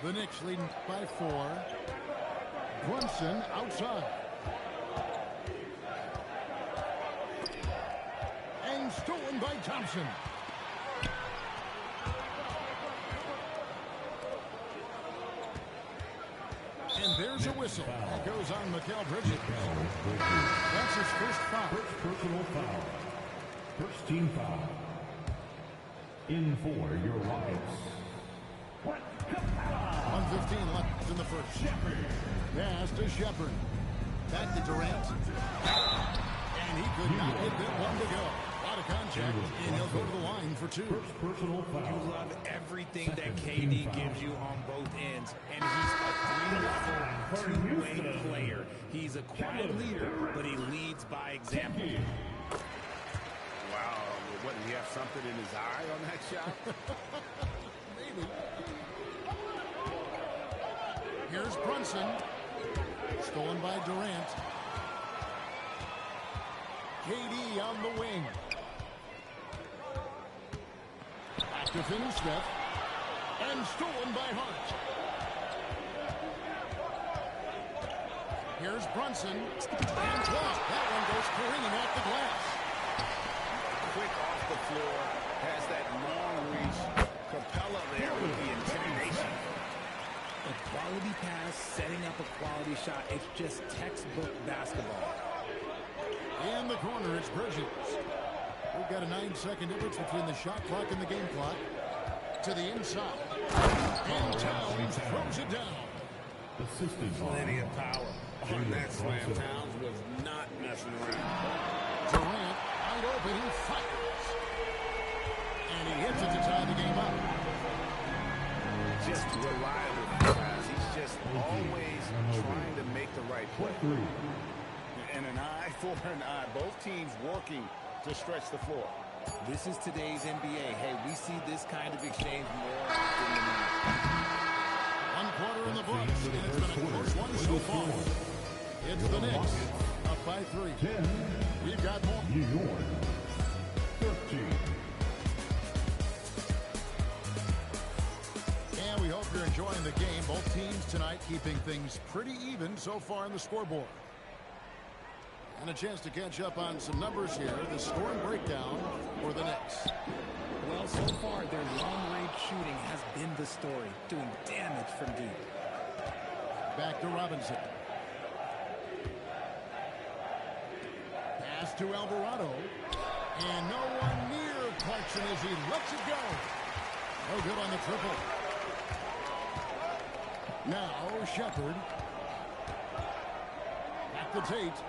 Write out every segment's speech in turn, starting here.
The Knicks leading by 4. Brunson outside. And stolen by Thompson. And there's a whistle. That goes on Mikal Bridges. That's his first foul. First personal foul. First team foul. In for your Rockets. 1:15 left in the first. Pass to Shepherd. Back to Durant. And he could not hit that one to go. A lot of contact, and he'll go to the line for 2. First personal foul. You love everything that KD gives you on both ends. And he's a three-level, two-way player. He's a quiet leader, but he leads by example. Wow, what, did he have something in his eye on that shot? Maybe. Here's Brunson. Stolen by Durant. KD on the wing. Back to finish Steph. And stolen by Hart. Here's Brunson. And blocked. That one goes careening off the glass. Quick off the floor. Has that long reach. Capella there with the intimidation. A quality pass, setting up a quality shot. It's just textbook basketball. In the corner, it's Bridges. We've got a 9-second difference between the shot clock and the game clock. To the inside. And Towns throws it down. Assisted Plenty of power on that slam. Towns was not messing around. Durant, wide open, he fires. And he hits it to tie the game up. Just reliable pass. He's just always trying to make the right play. And an eye for an eye. Both teams working to stretch the floor. This is today's NBA. Hey, we see this kind of exchange more often than not. 1 quarter in the books, and it's been a close one so far. It's the Knicks, up by 3. 10. We've got more. New York. 13. And we hope you're enjoying the game. Both teams tonight keeping things pretty even so far in the scoreboard. And a chance to catch up on some numbers here. The scoring breakdown for the Knicks. Well, so far, their long-range shooting has been the story, doing damage from deep. Back to Robinson. Pass to Alvarado. And no one near Clarkson as he lets it go. No good on the triple. Now, Shepherd. Back to Tate.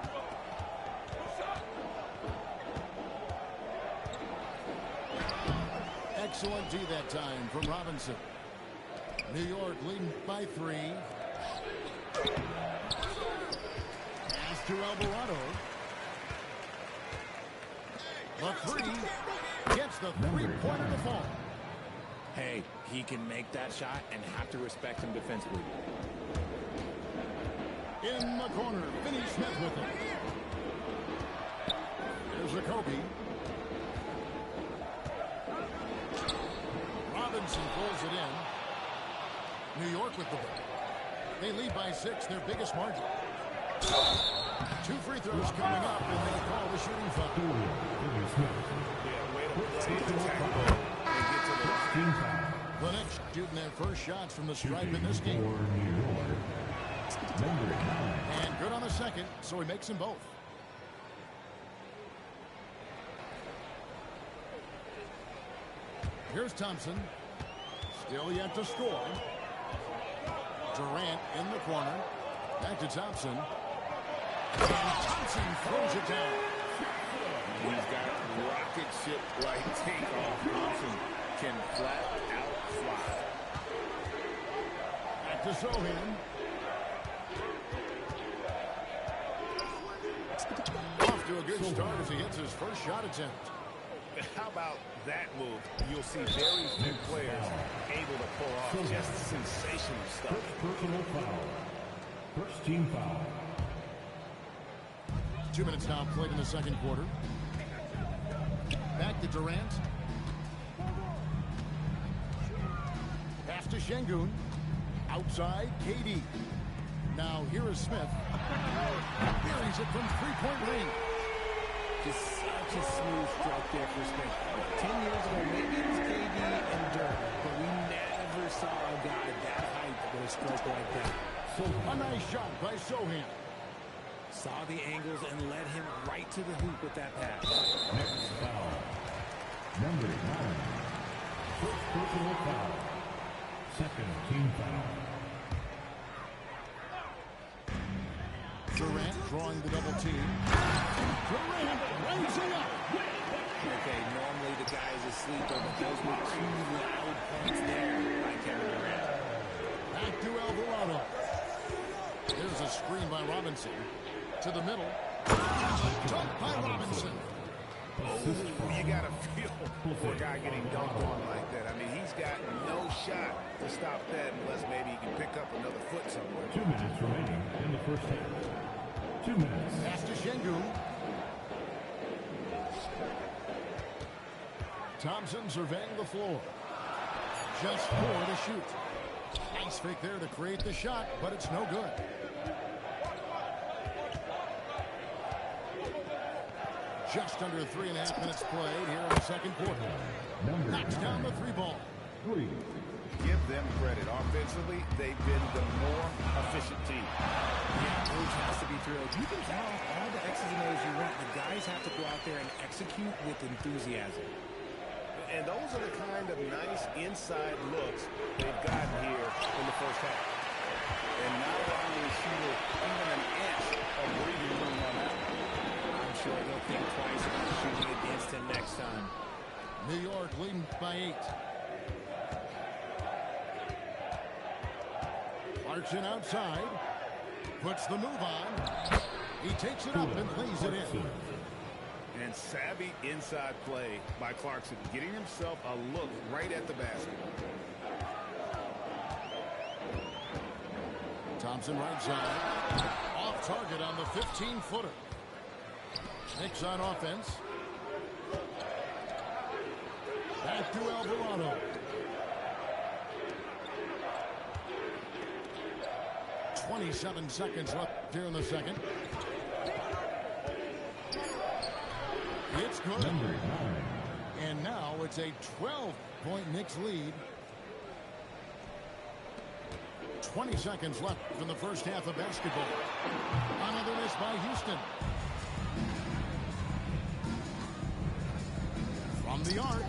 Excellent D that time from Robinson. New York leading by 3. Pass to Alvarado. The 3 gets the three-pointer to fall. Hey, he can make that shot and have to respect him defensively. In the corner, Finney-Smith with it. There's a Kobe. Robinson pulls it in. New York with the ball. They lead by 6, their biggest margin. 2 free throws coming up, and they call the shooting foul. The Knicks shooting their first shots from the stripe in this game. And good on the second, so he makes them both. Here's Thompson. Still yet to score. Durant in the corner. Back to Thompson. And Thompson throws it down. He's got rocket ship-like takeoff. Thompson can flat out fly. Back to Sohan. Off to a good start as he hits his first shot attempt. How about that move? You'll see very few players able to pull off just sensational stuff. First personal foul. First team foul. 2 minutes now played in the second quarter. Back to Durant. Pass to Şengün. Outside, KD. Now here is Smith. Buries it from three-point range. Just such a smooth stroke there for Smith. 10 years ago, maybe it was KD and Dirk, but we never saw a guy that height with a stroke like that. So a nice shot by Sochan. Saw the angles and led him right to the hoop with that pass. Next foul. Number 9. First personal foul. Second team foul. Durant drawing the double team. Durant rising up. Okay, normally the guy is asleep, but those were two loud points there by Kevin Durant. Back to Alvarado. There's a screen by Robinson. To the middle. Dunk by Robinson. You got to feel for a guy getting dunked on like that. I mean, he's got no shot to stop that unless maybe he can pick up another foot somewhere. 2 minutes remaining in the first half. 2 minutes. Pass to Şengün. Thompson surveying the floor. Just 4 to shoot. Nice fake there to create the shot, but it's no good. Just under 3.5 minutes played here in the second quarter. Knocks down the 3-ball. 3. Give them credit. Offensively, they've been the more efficient team. Yeah, coach has to be thrilled. You can tell all the X's and O's you want. The guys have to go out there and execute with enthusiasm. And those are the kind of nice inside looks they've gotten here in the first half. And not allowing the shooter even an inch of breathing room on that. I'm sure they'll think twice about shooting against him next time. New York leading by 8. Clarkson outside. Puts the move on. He takes it up and plays it in. And savvy inside play by Clarkson, getting himself a look right at the basket. Thompson right side. Off target on the 15-footer. Knicks on offense. Back to Alvarado. 27 seconds left here in the second. It's good. Number 9. And now it's a 12-point Knicks lead. 20 seconds left in the first half of basketball. Another miss by Houston. From the arc.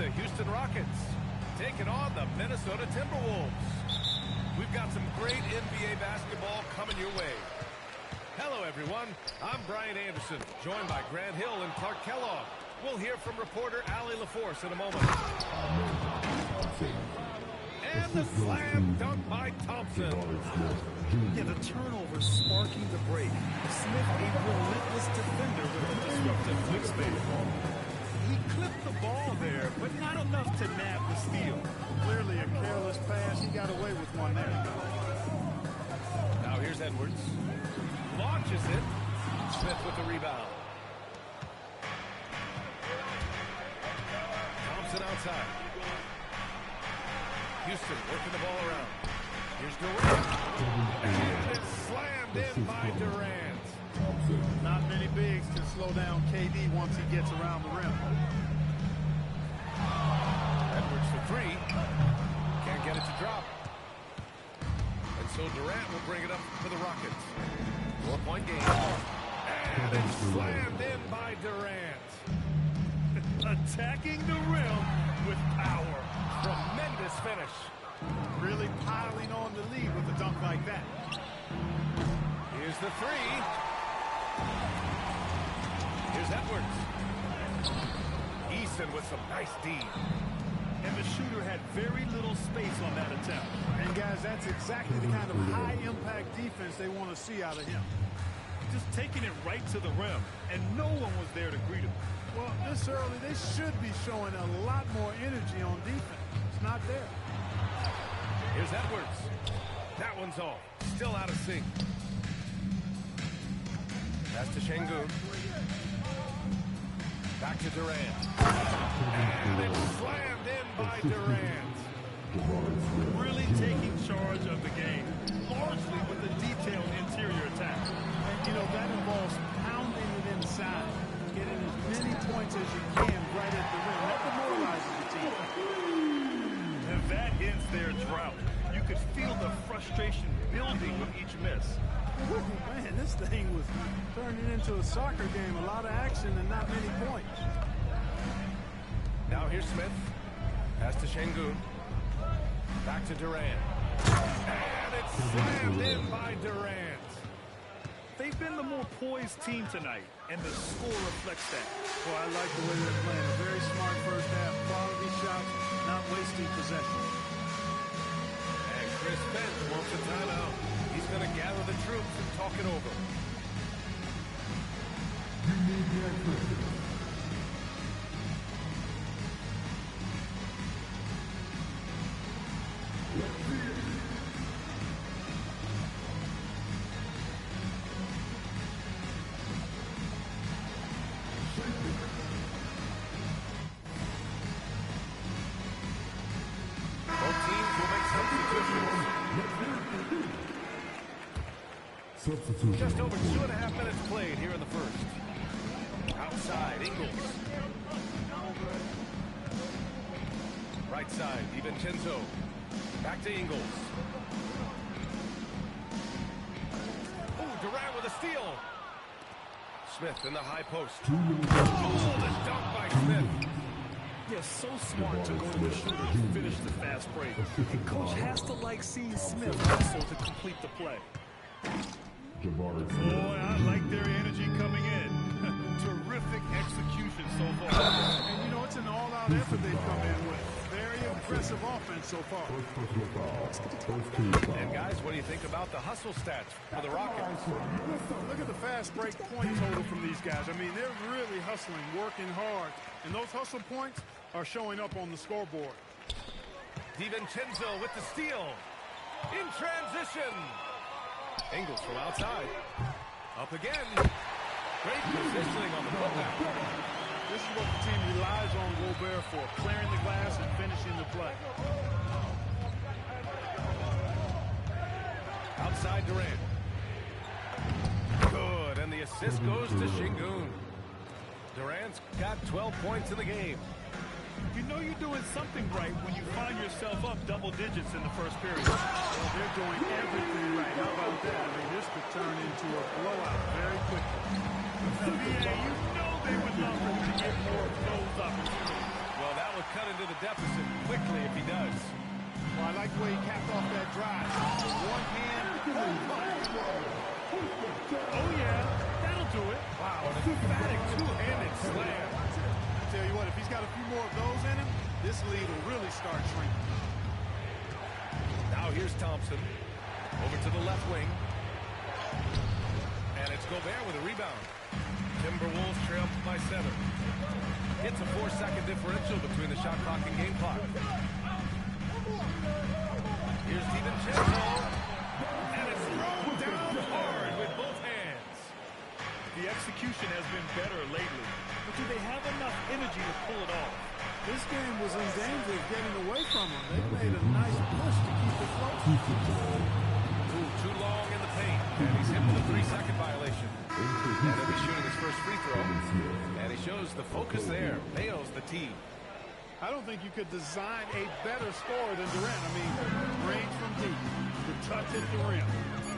the Houston Rockets taking on the Minnesota Timberwolves. We've got some great NBA basketball coming your way. Hello, everyone. I'm Brian Anderson, joined by Grant Hill and Clark Kellogg. We'll hear from reporter Allie LaForce in a moment. And the slam dunk by Thompson. Yeah, the turnover sparking the break. Smith, a relentless defender with a disruptive wingspan. He clipped the ball there, but not enough to nab the steal. Clearly a careless pass. He got away with one there. Now here's Edwards. Launches it. Smith with the rebound. Thompson outside. Houston working the ball around. Here's Durant. And it's slammed in by Durant. Not many bigs can slow down KD once he gets around the rim. Edwards for three. Can't get it to drop. And so Durant will bring it up for the Rockets. 4-point game. And it's slammed in by Durant. Attacking the rim with power. Tremendous finish. Really piling on the lead with a dunk like that. Here's the three. Here's Edwards. Eason with some nice D. And the shooter had very little space on that attempt. And guys, that's exactly the kind of high-impact defense they want to see out of him. Just taking it right to the rim, and no one was there to greet him. Well, this early, they should be showing a lot more energy on defense. It's not there. Here's Edwards. That one's off. Still out of sync. Pass to Şengün. Back to Durant. And it's slammed in by Durant. Really taking charge of the game, largely with a detailed interior attack. And, you know, that involves pounding it inside, getting as many points as you can right at the rim. That demoralizes the team. And that ends their drought. You could feel the frustration building with each miss. Ooh, man, this thing was turning into a soccer game. A lot of action and not many points. Now here's Smith. Pass to Şengün. Back to Durant. And it's slammed in by Durant. They've been the more poised team tonight, and the score reflects that. Well, I like the way they're playing. A very smart first half. Quality shots, not wasting possession. And Chris Spence wants a timeout. He's going to gather the troops and talk it over. Both teams will make substitutions. Just over 2.5 minutes played here in the first. Outside, Ingles. Right side, DiVincenzo. Back to Ingles. Oh, Durant with a steal. Smith in the high post. Oh, the dunk by Smith. Yeah, so smart to go to the shooter to finish the fast break. Coach has to like seeing Smith also to complete the play. Boy, I like their energy coming in. Terrific execution so far. And, you know, it's an all-out effort they've come in with. Very impressive offense so far. And guys, what do you think about the hustle stats for the Rockets? Look at the fast break point total from these guys. I mean, they're really hustling, working hard. And those hustle points are showing up on the scoreboard. DiVincenzo with the steal. In transition. Ingles from outside. Up again. Great positioning on the putback. This is what the team relies on Gobert for, clearing the glass and finishing the play. Outside Durant. Good, and the assist goes to Şengün. Durant's got 12 points in the game. You know you're doing something right when you find yourself up double digits in the first period. Well, they're doing everything right. How about that? I mean, this could turn into a blowout very quickly. Yeah, you know they would love for him to get more of those opportunities. Well, that will cut into the deficit quickly if he does. Well, I like the way he capped off that drive. One hand. Oh, yeah. That'll do it. Wow, an emphatic two-handed slam. I tell you what, if he's got a few more of those in him, this lead will really start shrinking. Now here's Thompson. Over to the left wing. And it's Gobert with a rebound. Timberwolves trail by 7. It's a 4-second differential between the shot clock and game clock. Here's DiVincenzo. And it's thrown down hard with both hands. The execution has been better lately. But do they have enough energy to pull it off? This game was in danger of getting away from him. They made a nice push to keep it close. Ooh, too long in the paint. And he's hit with a 3-second violation. And he'll be shooting his first free throw. And he shows the focus there. Mayo's the tee. I don't think you could design a better scorer than Durant. I mean, range from deep, the touch at the rim,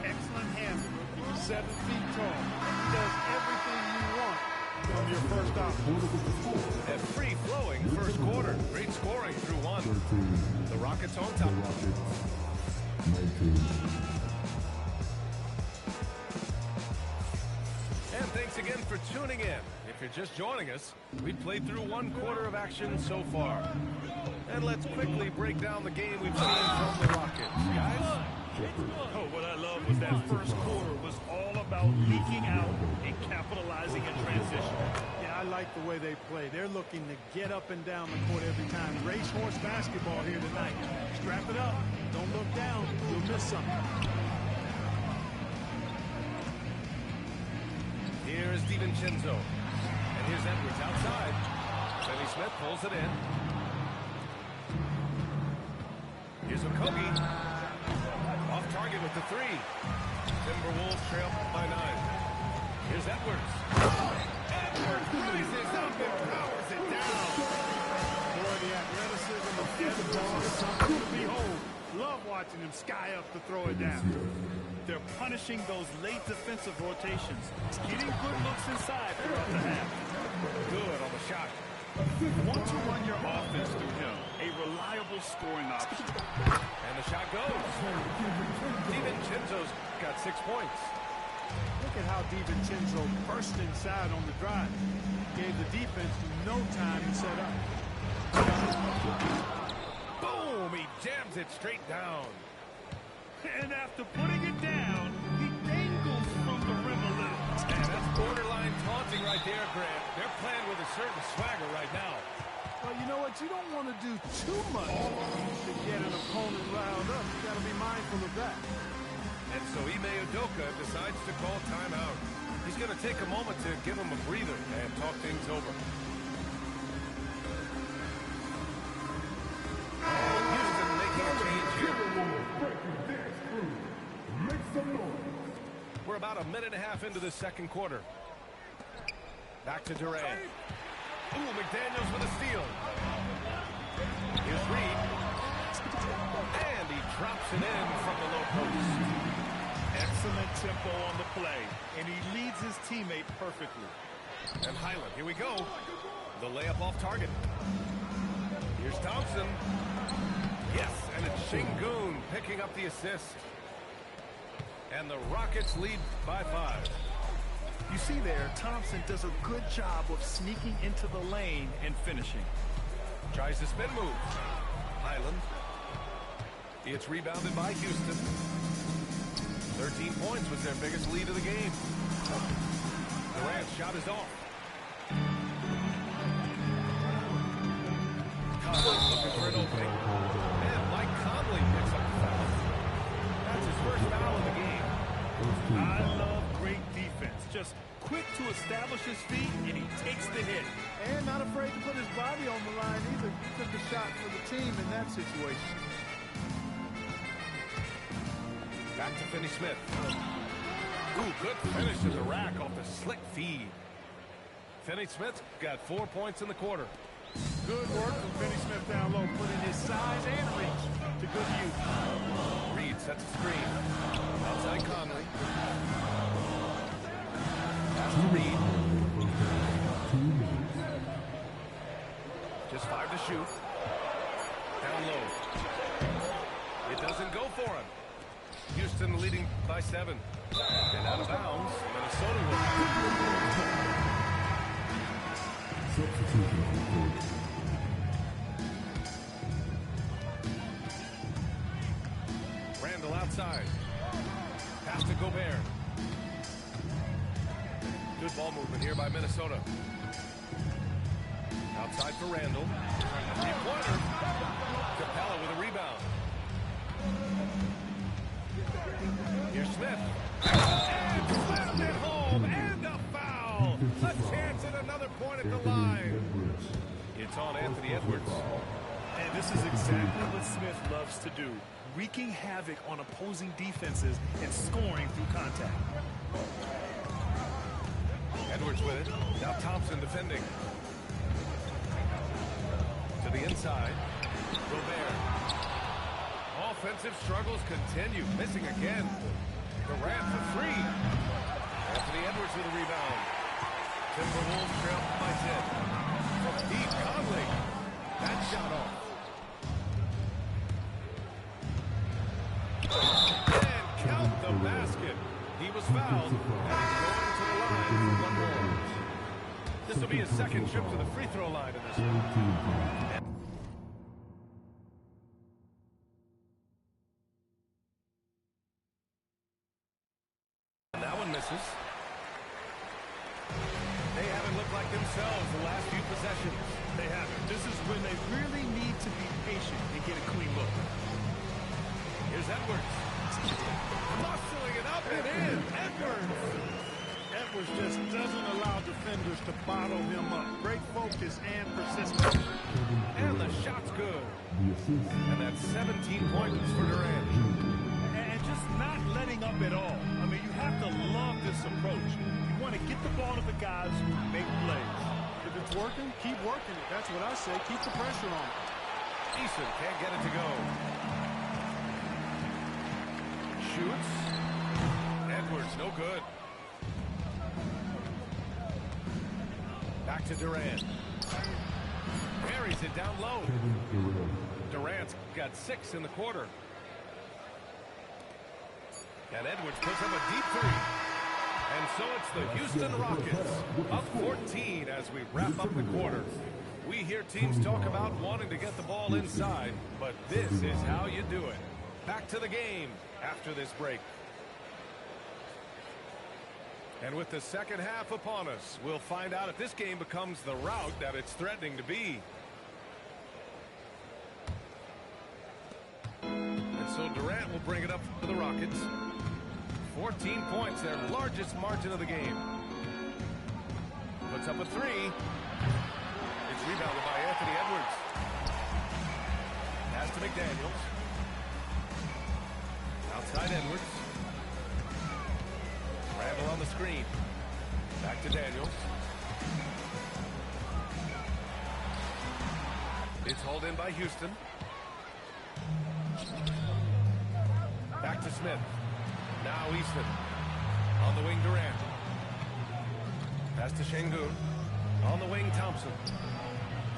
excellent handler. He's 7 feet tall. He does everything you want from your first option. And free-flowing first quarter. Great scoring through 1. The Rockets on top. And thanks again for tuning in. If you're just joining us, we played through 1 quarter of action so far. And let's quickly break down the game we've seen from the Rockets. Guys? Oh, what I love was that first quarter was all about leaking out and capitalizing in transition. Yeah, I like the way they play. They're looking to get up and down the court every time. Racehorse basketball here tonight. Strap it up. Don't look down. You'll miss something. Here is DiVincenzo. And here's Edwards outside. Finney Smith pulls it in. Here's Okogie. Off target with the 3. Timberwolves trail by 9. Here's Edwards. Edwards rises up and powers it down. Boy, the athleticism of Kevin Ball is something to behold. Love watching him sky up to throw it down. They're punishing those late defensive rotations, getting good looks inside throughout the half. Good on the shot. You want to run your offense through him, a reliable scoring option. And the shot goes. DiVincenzo's got 6 points. Look at how DiVincenzo burst inside on the drive. Gave the defense no time to set up. Boom! He jams it straight down. And after putting it down, he dangles from the rim a little. And that's borderline taunting right there, Grant. They're playing with a certain swagger right now. Well, you know what? You don't want to do too much to get an opponent riled up. You got to be mindful of that. And so Ime Udoka decides to call timeout. He's going to take a moment to give him a breather and talk things over. And Houston making a change here. We're about a minute and a half into the second quarter. Back to Durant. Ooh, McDaniels with a steal. Here's Reed. And he drops it in from the low post. Excellent tempo on the play, and he leads his teammate perfectly. And Highland, here we go. The layup off target. Here's Thompson. Yes, and it's Şengün picking up the assist. And the Rockets lead by 5. You see there, Thompson does a good job of sneaking into the lane and finishing. Tries the spin move. Highland. It's rebounded by Houston. 13 points was their biggest lead of the game. Durant's shot is off. Conley looking for an opening. And Mike Conley picks up the foul. That's his first foul of the game. I love great defense. Just quick to establish his feet, and he takes the hit. And not afraid to put his body on the line either. He took a shot for the team in that situation. Back to Finney Smith. Ooh, good finish to the rack off the slick feed. Finney Smith got 4 points in the quarter. Good work from Finney Smith down low, putting his size and reach to good use. Reed sets a screen. Outside Conley. Pass to Reed. Just 5 to shoot. Down low. It doesn't go for him. Houston leading by 7. And out of bounds, Minnesota will have Substitution complete. it. Randall outside. Pass to Gobert. Good ball movement here by Minnesota. Outside for Randall. Three-pointer. Capella with a rebound. Here's Smith. And slammed it home. And a foul. A chance at another point at the line. It's on Anthony Edwards. And this is exactly what Smith loves to do. Wreaking havoc on opposing defenses and scoring through contact. Edwards with it. Now Thompson defending. To the inside. Gobert. Offensive struggles continue. Missing again. Durant for 3. Anthony Edwards with a rebound. Timberwolves trail by 10. From deep, Conley. That shot off. And count the basket. He was fouled. And he's going to the line for one more. This will be his second trip to the free throw line in this one. That one misses. They haven't looked like themselves the last few possessions. They haven't. This is when they really need to be patient and get a clean look. Here's Edwards. Muscling it up and in. Edwards. Edwards just doesn't allow defenders to bottle him up. Great focus and persistence. And the shot's good. And that's 17 points for Durant. And just not letting up at all. I mean, you have to love this approach. You want to get the ball to the guys who make plays. If it's working, keep working it. That's what I say. Keep the pressure on. Eason can't get it to go. Shoots. Edwards, no good. Back to Durant. Buries it down low. Durant's got 6 in the quarter. And Edwards puts up a deep 3. And so it's the Houston Rockets up 14 as we wrap up the quarter. We hear teams talk about wanting to get the ball inside, but this is how you do it. Back to the game after this break. And with the second half upon us, we'll find out if this game becomes the rout that it's threatening to be. And so Durant will bring it up for the Rockets. 14 points, their largest margin of the game. Puts up a 3. It's rebounded by Anthony Edwards. Pass to McDaniels. Outside Edwards. Randall on the screen. Back to Daniels. It's hauled in by Houston. Back to Smith. Now Easton. On the wing, Durant. Pass to Şengün. On the wing, Thompson.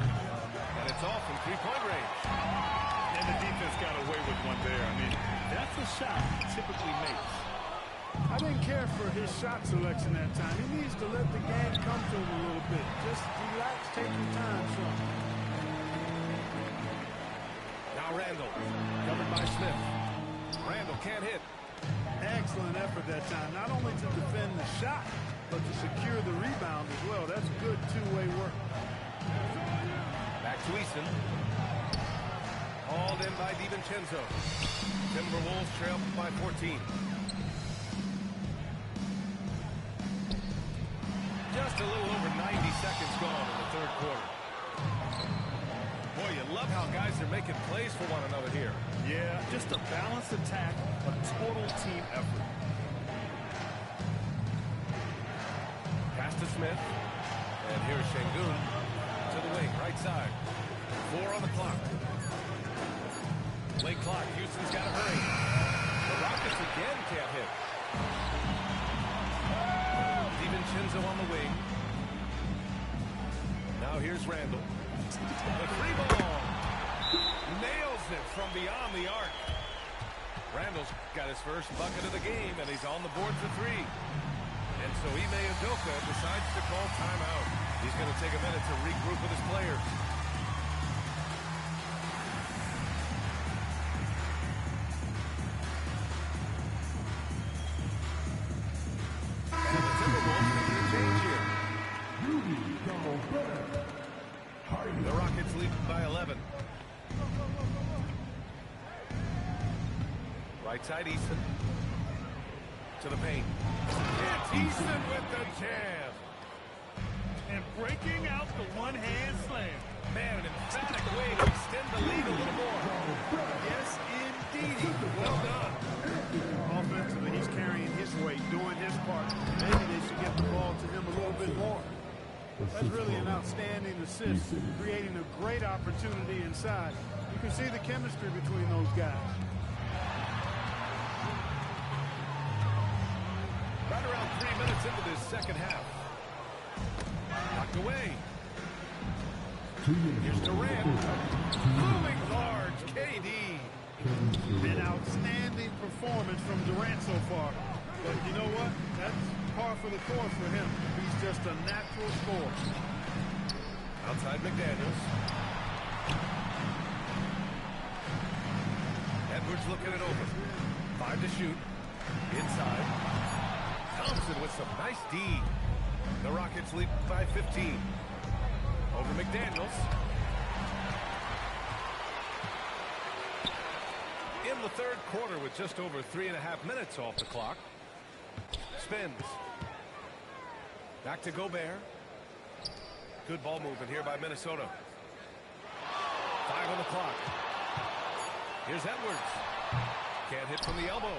And it's off from three-point range. And the defense got away with one there. I mean, that's a shot he typically makes. I didn't care for his shot selection that time. He needs to let the game come to him a little bit. Just relax, take your time, son. Now Randall. Covered by Smith. Randall can't hit. Excellent effort that time. Not only to defend the shot, but to secure the rebound as well. That's good two-way work. Back to Eason. Hauled in by DiVincenzo. Timberwolves trail by 14. Just a little over 90 seconds gone in the third quarter. Boy, you love how guys are making plays for one another here. Yeah, just a balanced attack, a total team effort. Pass to Smith. And here's Şengün to the wing, right side. 4 on the clock. Late clock, Houston's got to hurry. The Rockets again can't hit. DiVincenzo on the wing. Now here's Randall. The free ball. Nails it from beyond the arc. Randall's got his first bucket of the game, and he's on the board for 3. And so Ime Udoka decides to call timeout. He's going to take a minute to regroup with his players. And the Timberwolves making a change here. The Rockets lead by 11. Right side, Easton. To the paint. And Easton with the jam. And breaking out the one-hand slam. Man, an emphatic way to extend the lead a little more. Yes, indeed. Well done. Offensively, he's carrying his weight, doing his part. Maybe they should get the ball to him a little bit more. That's really an outstanding assist, creating a great opportunity inside. You can see the chemistry between those guys. Right around 3 minutes into this second half. Knocked away. Here's Durant. Moving large, KD. An outstanding performance from Durant so far. But you know what? That's par for the course for him. He's just a natural scorer. Outside McDaniels. Edwards looking it over. 5 to shoot. Inside. Thompson with some nice D. The Rockets lead by 15. Over McDaniels. In the third quarter with just over 3.5 minutes off the clock. Spins. Back to Gobert. Good ball movement here by Minnesota. 5 on the clock. Here's Edwards. Can't hit from the elbow.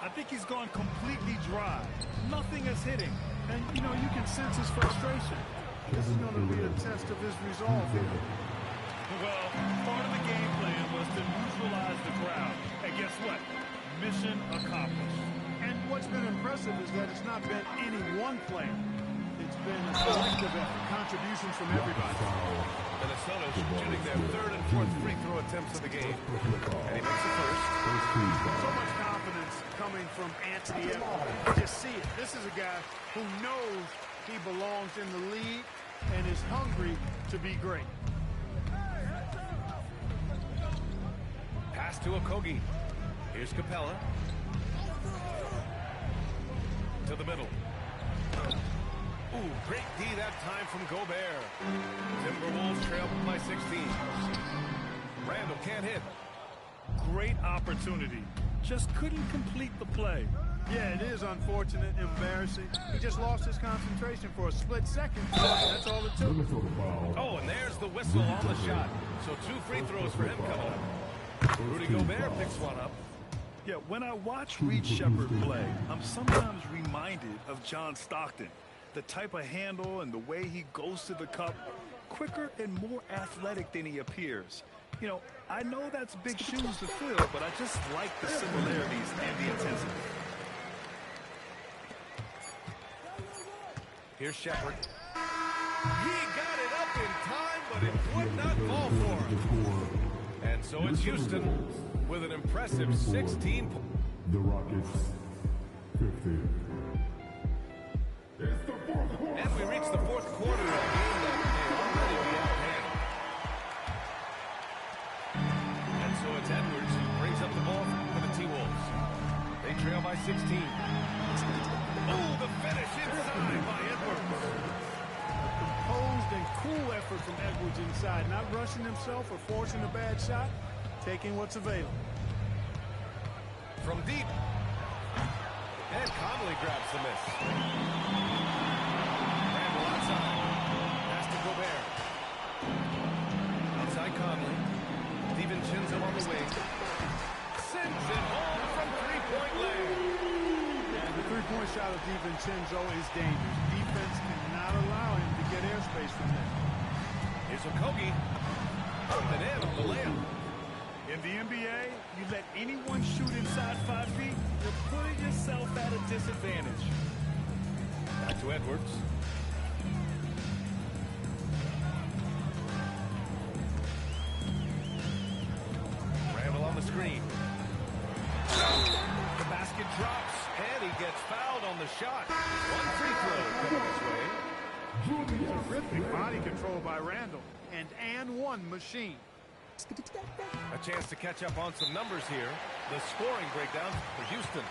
I think he's gone completely dry. Nothing is hitting. And, you know, you can sense his frustration. This is going to be a test of his resolve here. Well, part of the game plan was to neutralize the crowd. And guess what? Mission accomplished. And what's been impressive is that it's not been any one player. It's been a collective effort, contributions from everybody. Minnesota shooting their third and fourth free throw attempts of the game. And he makes the first. So much confidence coming from Anthony Edwards. You just see it. This is a guy who knows he belongs in the league and is hungry to be great. Pass to Okogie. Here's Capella. To the middle. Ooh, great D that time from Gobert. Timberwolves trail by 16. Randall can't hit. Great opportunity. Just couldn't complete the play. Yeah, it is unfortunate, embarrassing. He just lost his concentration for a split second. That's all it took. Oh, and there's the whistle on the shot. So 2 free throws for him coming up. Rudy Gobert picks one up. Yeah, when I watch Reed Sheppard play, I'm sometimes reminded of John Stockton. The type of handle and the way he goes to the cup, quicker and more athletic than he appears. You know, I know that's big shoes to fill, but I just like the similarities and the intensity. Here's Sheppard. He got it up in time, but it would not fall for him. And so it's Houston with an impressive 16 points. The Rockets 50. And we reach the fourth quarter of a game that may already be out of hand. And so it's Edwards who brings up the ball for the T-Wolves. They trail by 16. Oh, the finish inside by Edwards. Composed and cool effort from Edwards inside, not rushing himself or forcing a bad shot, taking what's available. From deep. And Conley grabs the miss. Randall outside. Pass to Gobert. Outside Conley. DiVincenzo on the wing. Sends it home from three-point land. And the three-point shot of DiVincenzo is dangerous. Defense cannot allow him to get airspace from there. Here's Okogie. And in on the layup. In the NBA, you let anyone shoot inside 5 feet, you're putting yourself at a disadvantage. Back to Edwards. fouled on the shot. One free throw coming his way. Terrific body control by Randall. And one machine. A chance to catch up on some numbers here. The scoring breakdown for Houston.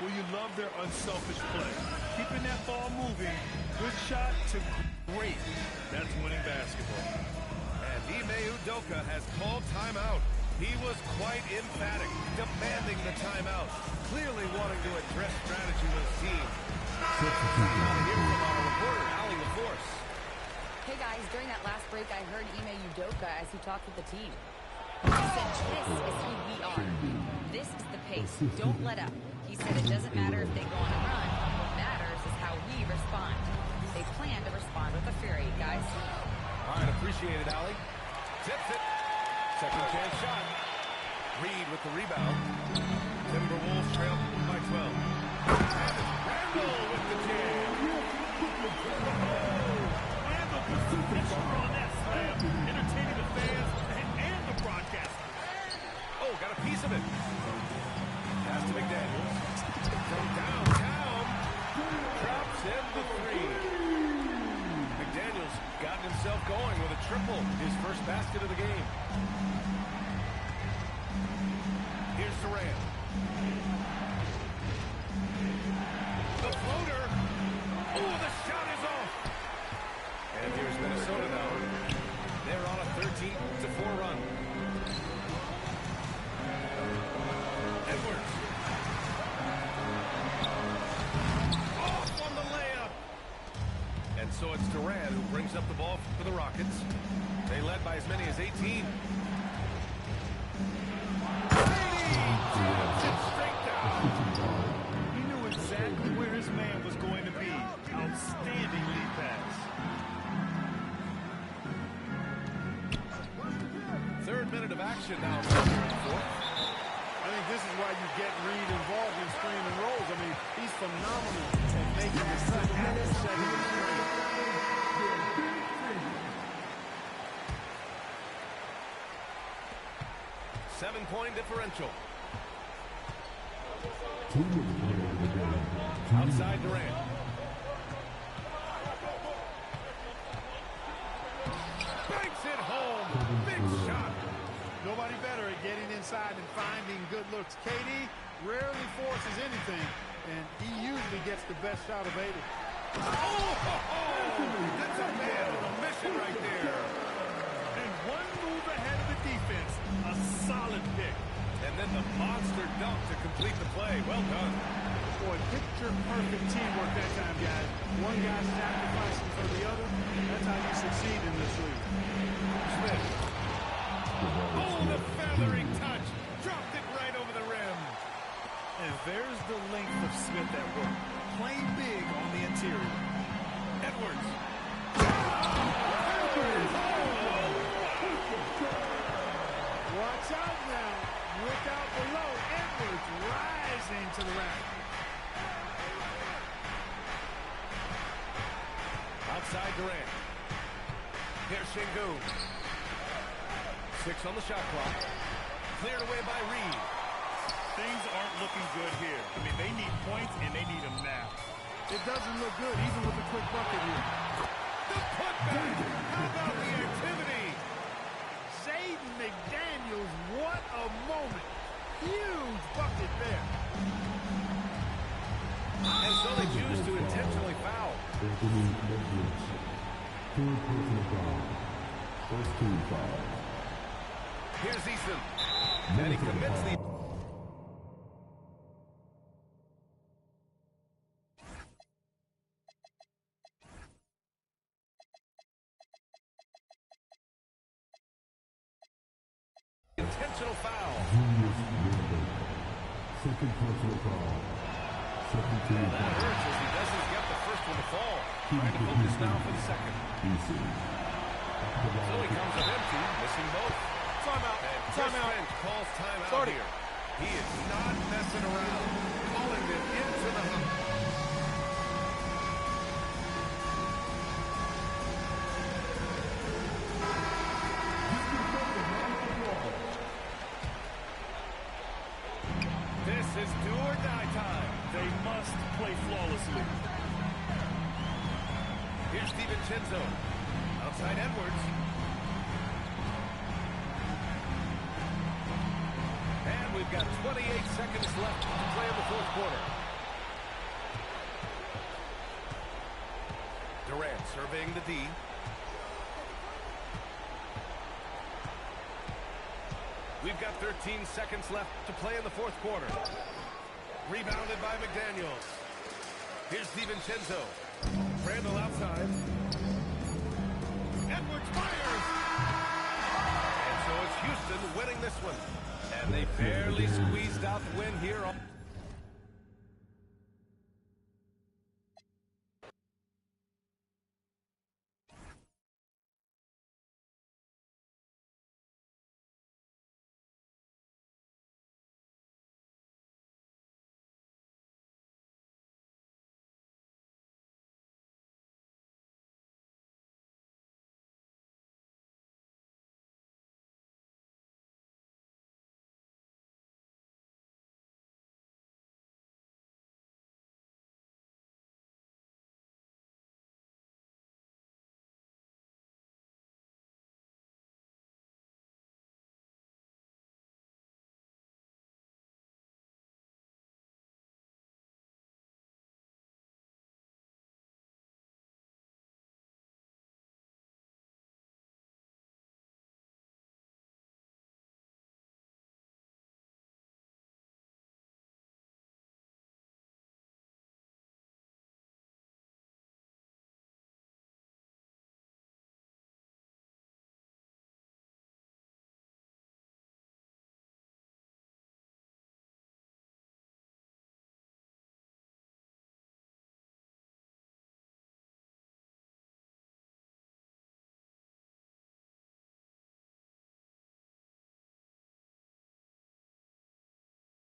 Well, you love their unselfish play. Keeping that ball moving. Good shot to great. That's winning basketball. And Ime Udoka has called timeout. He was quite emphatic, demanding the timeout, clearly wanting to address strategy with his team. Now here's from our reporter, Allie LaForce. Hey guys, during that last break, I heard Ime Udoka as he talked with the team. He said, "This is who we are. This is the pace. Don't let up." He said it doesn't matter if they go on a run. What matters is how we respond. They plan to respond with a fury, guys. All right, appreciate it, Allie. Tips it. Second chance shot. Reed with the rebound. Timberwolves trail by 12. And it's Randall with the jam. Randall puts the pressure on that slam, entertaining the fans and the broadcasters. Oh, got a piece of it. Pass to McDaniels. From downtown. Drops in the three. McDaniels gotten himself going with a triple. His first basket of the game. Here's Durant. The floater. Oh, the shot is off. And here's Minnesota now. They're on a 13-4 run. Edwards. Off on the layup. And so it's Durant who brings up the ball for the Rockets. They led by as many as 18. He knew exactly where his man was going to be. Outstanding lead pass. Third minute of action now. I think this is why you get Reed involved in screen and rolls. I mean, he's phenomenal at making the cut after setting the screen. 7-point differential. Outside Durant. Banks it home. Big shot. Nobody better at getting inside and finding good looks. KD rarely forces anything, and he usually gets the best shot available. That's a man on a mission right there. And one move ahead of the defense. A solid pick. And then the monster dunk to complete the play. Well done. Boy, picture-perfect teamwork that time, guys. One guy sacrificing for the other. That's how you succeed in this league. Smith. Oh, the feathering touch. Dropped it right over the rim. And there's the length of Smith at work. Playing big on the interior. Edwards. Watch out now. Look out below. Edwards rising to the rack. Outside Durant. Here's Şengün. 6 on the shot clock. Cleared away by Reed. Things aren't looking good here. I mean, they need points, and they need them now. It doesn't look good, even with a quick bucket here. The putback. How about the activity? Jaden McDaniels, what a moment. Huge bucket there. And so they choose to intentionally foul. Here's Eason. And he commits the... intentional foul. Second personal foul. Second team That foul. hurts as he doesn't get the first one to fall. Trying to focus now for the second. So he comes up empty, missing both. Timeout. And Chris Finch calls timeout here. He is not messing around. Calling it into the hook. This is do or die time. They must play flawlessly. Here's DiVincenzo. Outside Edwards. And we've got 28 seconds left to play in the fourth quarter. Durant surveying the D. We've got 13 seconds left to play in the fourth quarter. Rebounded by McDaniels. Here's DiVincenzo. Randall outside. Edwards fires! And so it's Houston winning this one. And they barely squeezed out the win here.